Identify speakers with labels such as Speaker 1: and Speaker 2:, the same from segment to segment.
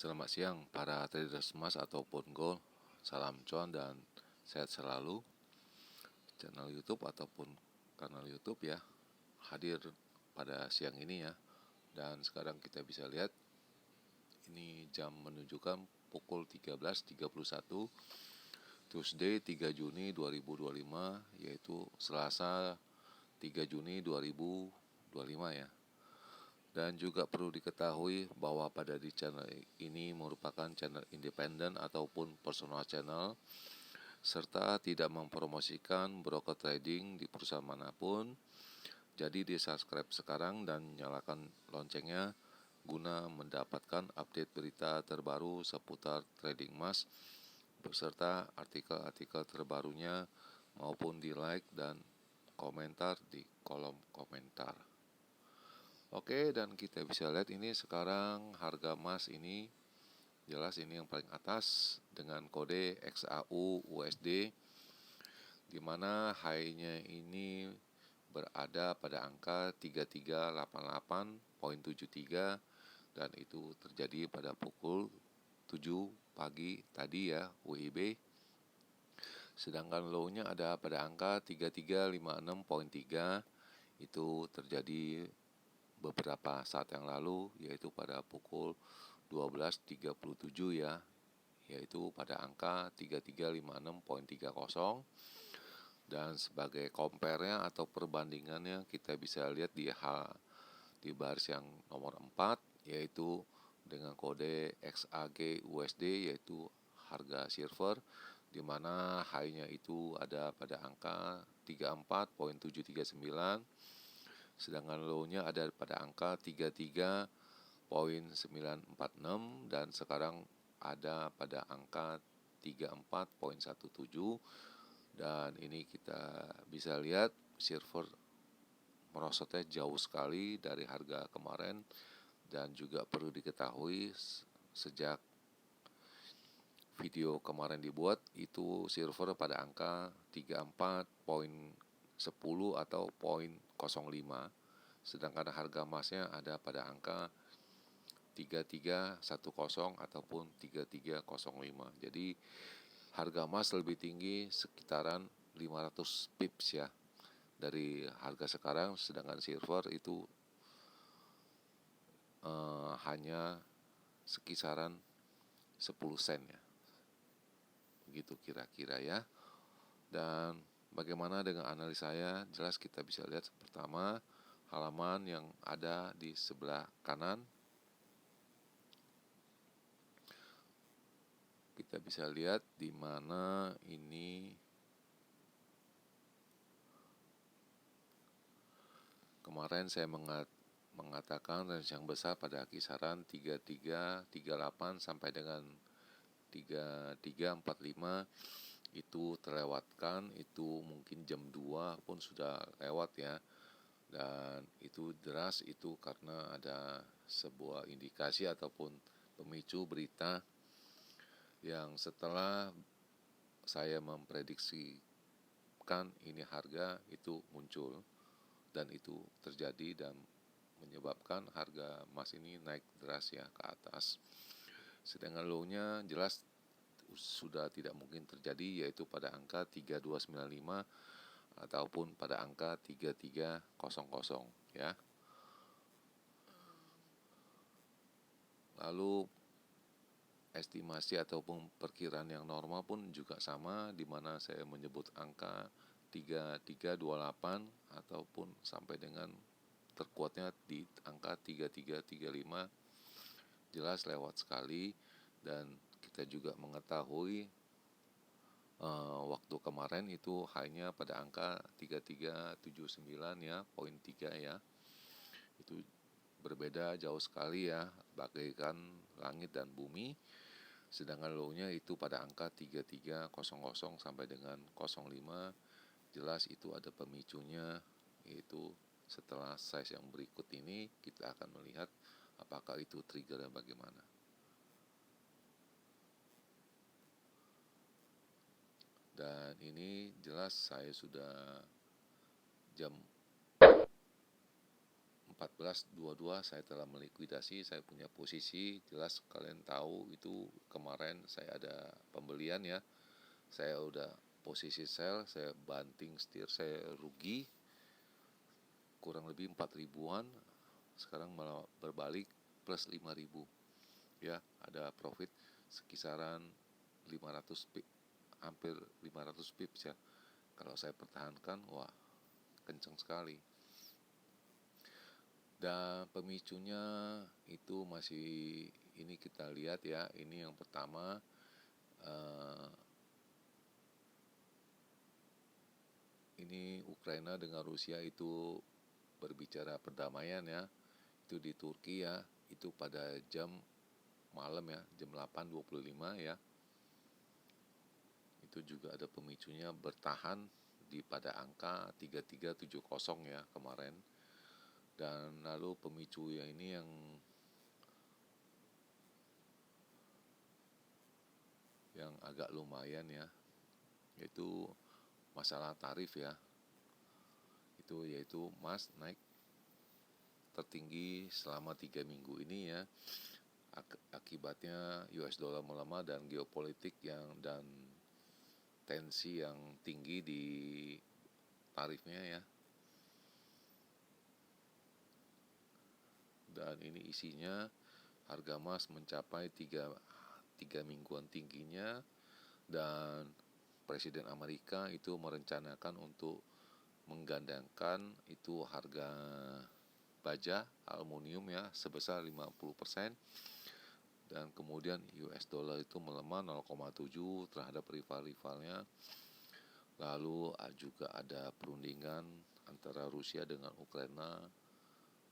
Speaker 1: Selamat siang para traders emas ataupun gold. Salam cuan dan sehat selalu. Channel YouTube ataupun kanal YouTube ya hadir pada siang ini ya. Dan sekarang kita bisa lihat ini jam menunjukkan pukul 13.31 Tuesday 3 Juni 2025, yaitu Selasa 3 Juni 2025 ya. Dan juga perlu diketahui bahwa pada di channel ini merupakan channel independen ataupun personal channel, serta tidak mempromosikan broker trading di perusahaan manapun. Jadi di subscribe sekarang dan nyalakan loncengnya guna mendapatkan update berita terbaru seputar trading emas beserta artikel-artikel terbarunya, maupun di like dan komentar di kolom komentar. Oke, dan kita bisa lihat ini sekarang harga emas ini jelas ini yang paling atas dengan kode XAU USD, di mana high-nya ini berada pada angka 3388.73 dan itu terjadi pada pukul 7 pagi tadi ya WIB. Sedangkan low-nya ada pada angka 3356.3, itu terjadi beberapa saat yang lalu, yaitu pada pukul 12.37 ya, yaitu pada angka 3356.30. Dan sebagai compare-nya atau perbandingannya kita bisa lihat di baris yang nomor 4, yaitu dengan kode XAG USD, yaitu harga silver, di mana high-nya itu ada pada angka 34.739, sedangkan low-nya ada pada angka 33.946 dan sekarang ada pada angka 34.17. Dan ini kita bisa lihat silver merosotnya jauh sekali dari harga kemarin. Dan juga perlu diketahui sejak video kemarin dibuat itu silver pada angka 34.10 atau 0.05, sedangkan harga emasnya ada pada angka 3310 ataupun 3305. Jadi harga emas lebih tinggi sekitaran 500 pips ya dari harga sekarang, sedangkan silver itu hanya sekisaran 10 sen ya. Begitu kira-kira ya. Dan bagaimana dengan analis saya? Jelas kita bisa lihat pertama halaman yang ada di sebelah kanan. Kita bisa lihat di mana ini kemarin saya mengatakan range yang besar pada kisaran 3338 sampai dengan 3345 itu terlewatkan. Itu mungkin jam 2 pun sudah lewat ya. Dan itu deras, itu karena ada sebuah indikasi ataupun pemicu berita yang setelah saya memprediksikan ini harga itu muncul, dan itu terjadi dan menyebabkan harga emas ini naik deras ya ke atas. Sedangkan low-nya jelas sudah tidak mungkin terjadi, yaitu pada angka 3295 ataupun pada angka 3300 ya. Lalu estimasi ataupun perkiraan yang normal pun juga sama, di mana saya menyebut angka 3328 ataupun sampai dengan terkuatnya di angka 3335, jelas lewat sekali. Dan kita juga mengetahui waktu kemarin itu hanya pada angka 3379 ya, poin 3 ya. Itu berbeda jauh sekali ya, bagaikan langit dan bumi. Sedangkan low-nya itu pada angka 3300 sampai dengan 05. Jelas itu ada pemicunya, yaitu setelah size yang berikut ini kita akan melihat apakah itu triggernya bagaimana. Dan ini jelas saya sudah jam 14.22 saya telah melikuidasi, saya punya posisi, jelas kalian tahu itu kemarin saya ada pembelian ya, saya udah posisi sell, saya banting setir, saya rugi kurang lebih 4 ribuan, sekarang malah berbalik plus 5 ribu ya, ada profit sekisaran 500 pip, hampir 500 pips ya. Kalau saya pertahankan, wah kenceng sekali. Dan pemicunya itu masih, ini kita lihat ya, ini yang pertama ini Ukraina dengan Rusia itu berbicara perdamaian ya, itu di Turki ya, itu pada jam malam ya, jam 8.25 ya. Itu juga ada pemicunya bertahan di pada angka 3370 ya kemarin. Dan lalu pemicu ya ini yang agak lumayan ya, yaitu masalah tarif ya. Itu yaitu emas naik tertinggi selama 3 minggu ini ya. Akibatnya US dollar melemah dan geopolitik dan tensi yang tinggi di tarifnya ya. Dan ini isinya harga emas mencapai 3 mingguan tingginya, dan Presiden Amerika itu merencanakan untuk menggandengkan itu harga baja aluminium ya sebesar 50%, dan kemudian US dollar itu melemah 0,7 terhadap rival-rivalnya. Lalu juga ada perundingan antara Rusia dengan Ukraina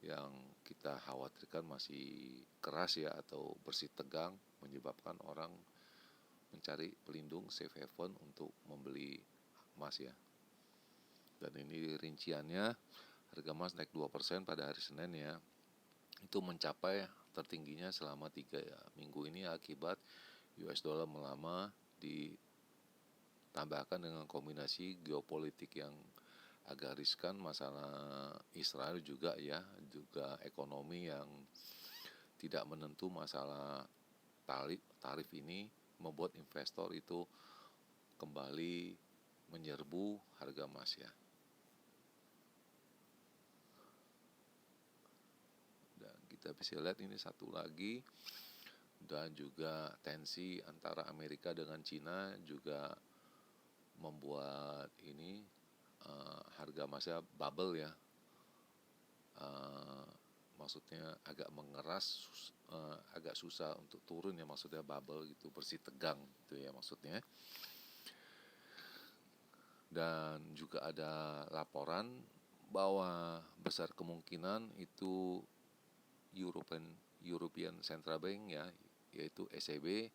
Speaker 1: yang kita khawatirkan masih keras ya, atau bersih tegang, menyebabkan orang mencari pelindung safe haven untuk membeli emas ya. Dan ini rinciannya, harga emas naik 2% pada hari Senin ya. Itu mencapai tertingginya selama 3 minggu ini akibat US dollar melemah, ditambahkan dengan kombinasi geopolitik yang agak riskan, masalah Israel juga ya, juga ekonomi yang tidak menentu, masalah tarif ini membuat investor itu kembali menyerbu harga emas ya. Dan kita bisa lihat ini satu lagi, dan juga tensi antara Amerika dengan Cina juga membuat ini harga emasnya bubble ya, maksudnya agak mengeras, agak susah untuk turun ya, maksudnya bubble gitu, bersih tegang gitu ya maksudnya. Dan juga ada laporan bahwa besar kemungkinan itu European Central Bank ya, yaitu ECB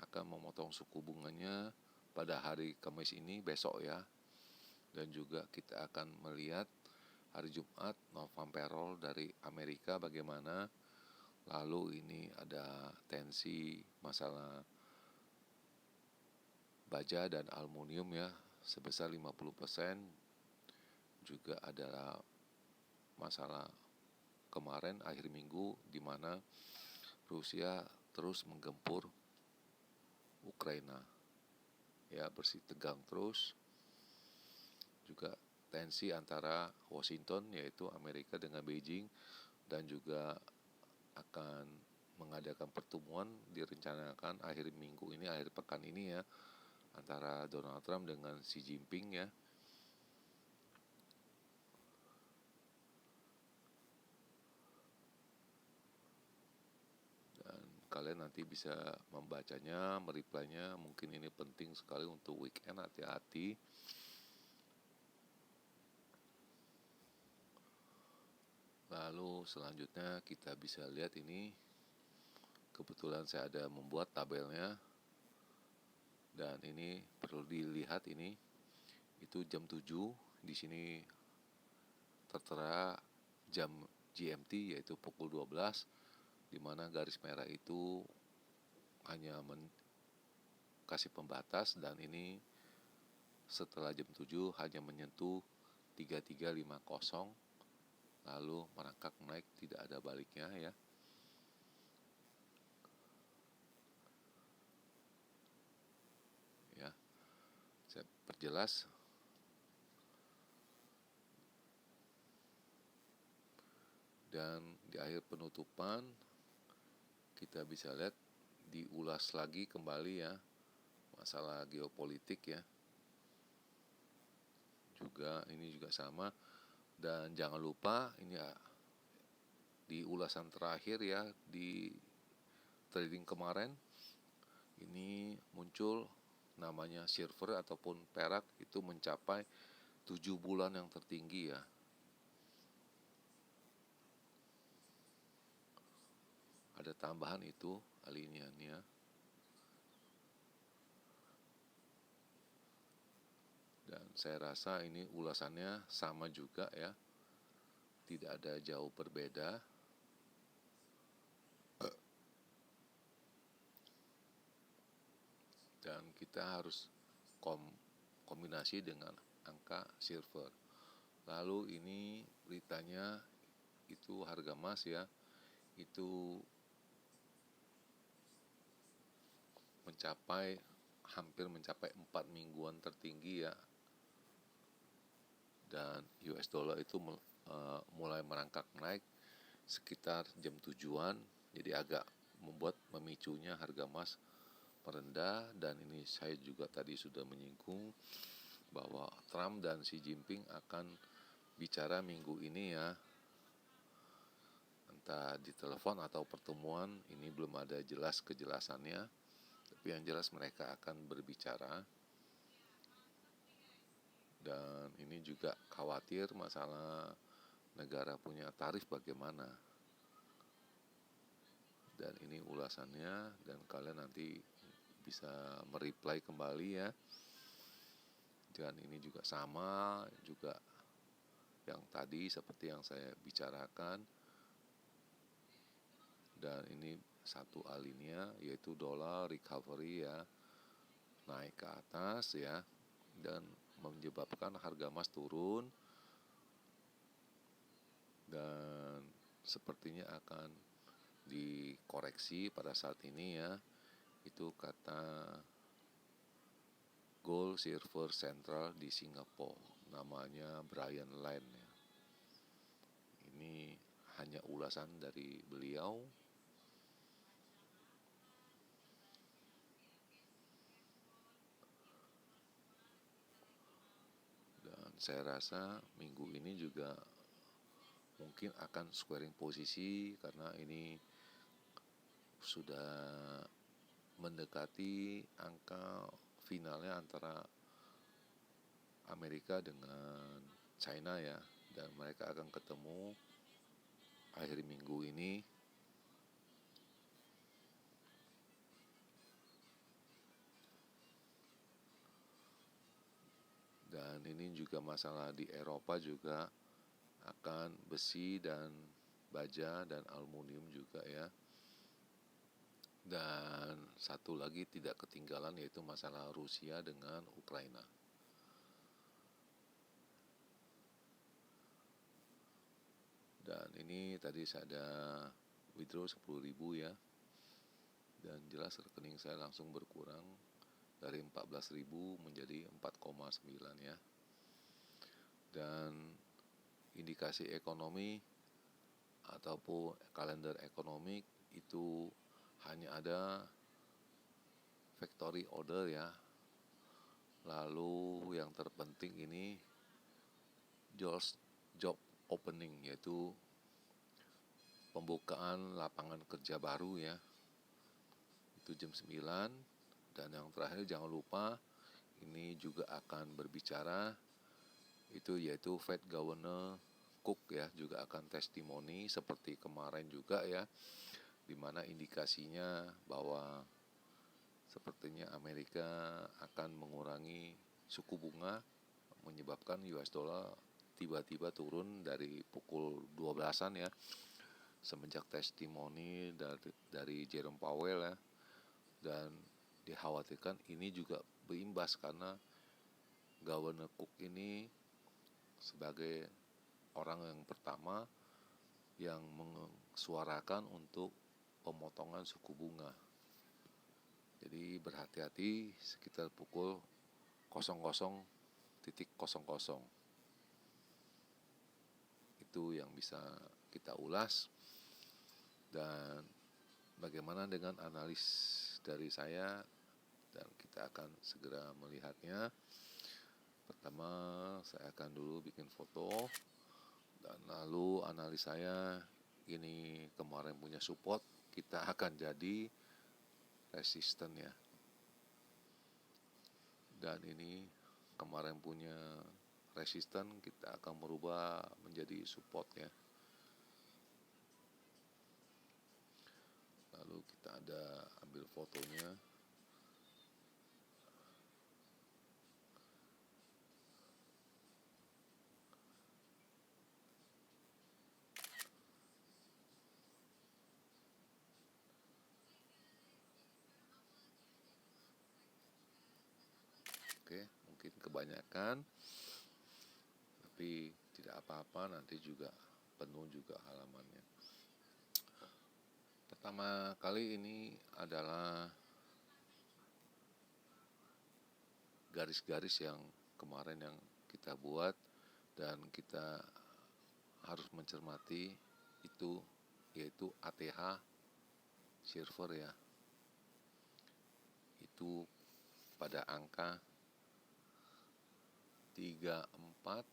Speaker 1: akan memotong suku bunganya pada hari Kamis ini, besok ya. Dan juga kita akan melihat hari Jumat non-farm payroll dari Amerika bagaimana. Lalu ini ada tensi masalah baja dan aluminium ya sebesar 50%. Juga adalah masalah kemarin akhir minggu di mana Rusia terus menggempur Ukraina ya, bersih tegang terus. Juga tensi antara Washington yaitu Amerika dengan Beijing, dan juga akan mengadakan pertemuan direncanakan akhir minggu ini, akhir pekan ini ya, antara Donald Trump dengan Xi Jinping ya. Dan kalian nanti bisa membacanya, mereplaynya, mungkin ini penting sekali untuk weekend, hati-hati. Lalu selanjutnya kita bisa lihat ini, kebetulan saya ada membuat tabelnya, dan ini perlu dilihat, ini itu jam 7 di sini tertera jam GMT yaitu pukul 12, di mana garis merah itu hanya kasih pembatas, dan ini setelah jam 7 hanya menyentuh 3350 lalu merangkak naik tidak ada baliknya ya. Ya, saya perjelas. Dan di akhir penutupan kita bisa lihat diulas lagi kembali ya masalah geopolitik ya. Ini juga sama, dan jangan lupa ini ya, di ulasan terakhir ya di trading kemarin ini muncul namanya silver ataupun perak itu mencapai 7 bulan yang tertinggi ya. Ada tambahan itu alineinnya. Dan saya rasa ini ulasannya sama juga ya. Tidak ada jauh berbeda. Dan kita harus kombinasi dengan angka silver. Lalu ini beritanya itu harga emas ya, itu hampir mencapai 4 mingguan tertinggi ya. Dan US dollar itu mulai merangkak naik sekitar jam 7-an, jadi agak memicunya harga emas merendah. Dan ini saya juga tadi sudah menyinggung bahwa Trump dan Xi Jinping akan bicara minggu ini ya, entah di telepon atau pertemuan, ini belum ada jelas kejelasannya, tapi yang jelas mereka akan berbicara. Dan ini juga khawatir masalah negara punya tarif bagaimana. Dan ini ulasannya, dan kalian nanti bisa mereply kembali ya. Dan ini juga sama juga yang tadi seperti yang saya bicarakan. Dan ini satu alinea yaitu dolar recovery ya, naik ke atas ya, dan menyebabkan harga emas turun, dan sepertinya akan dikoreksi pada saat ini ya. Itu kata Gold Silver Central di Singapura, namanya Brian Lane ya. Ini hanya ulasan dari beliau. Dan saya rasa minggu ini juga mungkin akan squaring posisi, karena ini sudah mendekati angka finalnya antara Amerika dengan China ya, dan mereka akan ketemu akhir minggu ini. Dan ini juga masalah di Eropa juga akan besi dan baja dan aluminium juga ya. Dan satu lagi tidak ketinggalan yaitu masalah Rusia dengan Ukraina. Dan ini tadi saya ada withdraw 10.000 ya. Dan jelas rekening saya langsung berkurang dari 14.000 menjadi 4,9 ya. Dan indikasi ekonomi ataupun kalender ekonomi itu hanya ada factory order ya. Lalu yang terpenting ini job opening, yaitu pembukaan lapangan kerja baru ya. Itu jam 9. Dan yang terakhir jangan lupa ini juga akan berbicara itu yaitu Fed Governor Cook ya, juga akan testimoni seperti kemarin juga ya, dimana indikasinya bahwa sepertinya Amerika akan mengurangi suku bunga, menyebabkan US dollar tiba-tiba turun dari pukul 12-an ya, semenjak testimoni dari Jerome Powell ya. Dan dikhawatirkan ini juga berimbas karena Governor Cook ini sebagai orang yang pertama yang mensuarakan untuk pemotongan suku bunga. Jadi berhati-hati sekitar pukul 00.00. Itu yang bisa kita ulas. Dan bagaimana dengan analis dari saya, dan kita akan segera melihatnya. Pertama saya akan dulu bikin foto, dan lalu analis saya ini kemarin punya support, kita akan jadi resisten ya. Dan ini kemarin punya resisten, kita akan merubah menjadi support ya. Lalu kita ada ambil fotonya. Oke, mungkin kebanyakan, tapi tidak apa-apa, nanti juga penuh juga halamannya. Pertama kali ini adalah garis-garis yang kemarin yang kita buat, dan kita harus mencermati itu, yaitu ATH silver ya. Itu pada angka 34.856.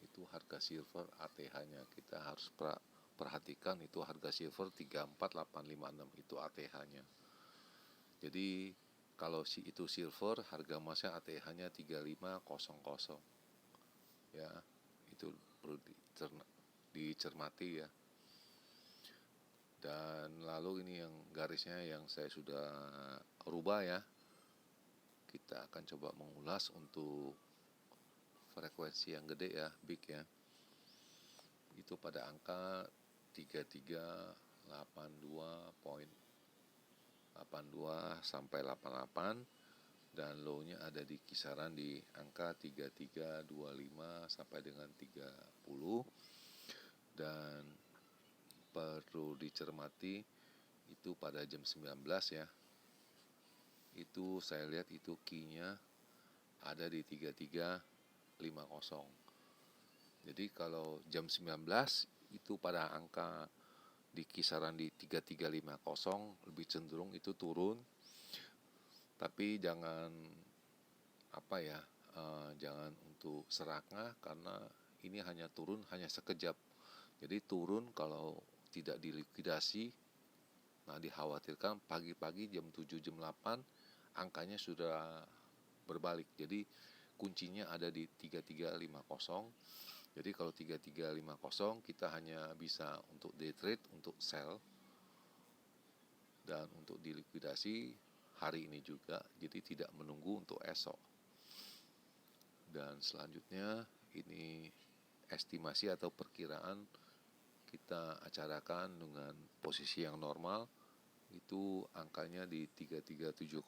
Speaker 1: Itu harga silver ATH-nya. Kita harus perhatikan itu harga silver 34.856 itu ATH-nya. Jadi kalau itu silver, harga emasnya ATH-nya 3500. Ya, itu perlu dicermati ya. Dan lalu ini yang garisnya yang saya sudah rubah ya. Kita akan coba mengulas untuk frekuensi yang gede ya, big ya. Itu pada angka 3382.82 sampai 88, dan low-nya ada di kisaran di angka 3325 sampai dengan 30. Dan perlu dicermati itu pada jam 19 ya. Itu saya lihat itu key-nya ada di 3350. Jadi kalau jam 19 itu pada angka di kisaran di 3350, lebih cenderung itu turun. Tapi jangan jangan untuk serakah, karena ini hanya turun hanya sekejap. Jadi turun kalau tidak dilikuidasi, nah dikhawatirkan pagi-pagi jam 7 jam 8 angkanya sudah berbalik. Jadi kuncinya ada di 3350. Jadi kalau 3350 kita hanya bisa untuk day trade, untuk sell, dan untuk dilikuidasi hari ini juga. Jadi tidak menunggu untuk esok. Dan selanjutnya ini estimasi atau perkiraan kita acarakan dengan posisi yang normal. Itu angkanya di 3370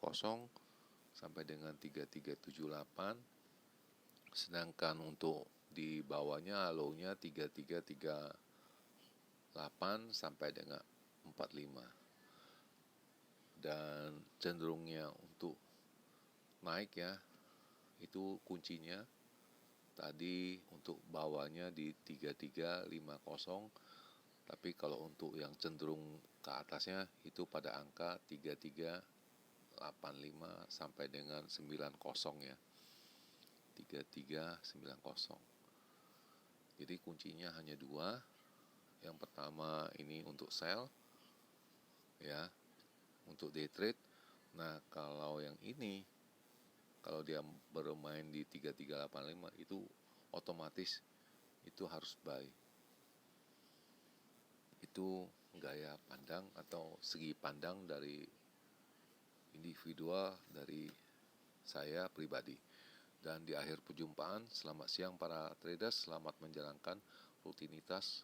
Speaker 1: sampai dengan 3378. Sedangkan untuk di bawahnya low-nya 3338 sampai dengan 45. Dan cenderungnya untuk naik ya, itu kuncinya tadi untuk bawahnya di 3350. Tapi kalau untuk yang cenderung ke atasnya itu pada angka 3385 sampai dengan 90 ya. 3390. Jadi kuncinya hanya dua. Yang pertama ini untuk sell ya, untuk day trade. Nah, kalau yang ini kalau dia bermain di 3385 itu otomatis itu harus buy. Itu gaya pandang atau segi pandang dari individual dari saya pribadi. Dan di akhir perjumpaan, selamat siang para traders, selamat menjalankan rutinitas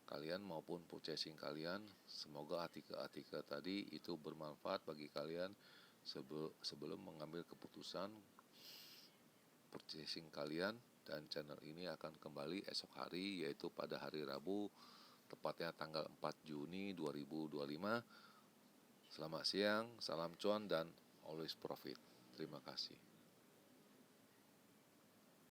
Speaker 1: kalian maupun purchasing kalian. Semoga artikel-artikel tadi itu bermanfaat bagi kalian sebelum mengambil keputusan purchasing kalian, dan channel ini akan kembali esok hari, yaitu pada hari Rabu, tepatnya tanggal 4 Juni 2025. Selamat siang, salam cuan, dan always profit. Terima kasih.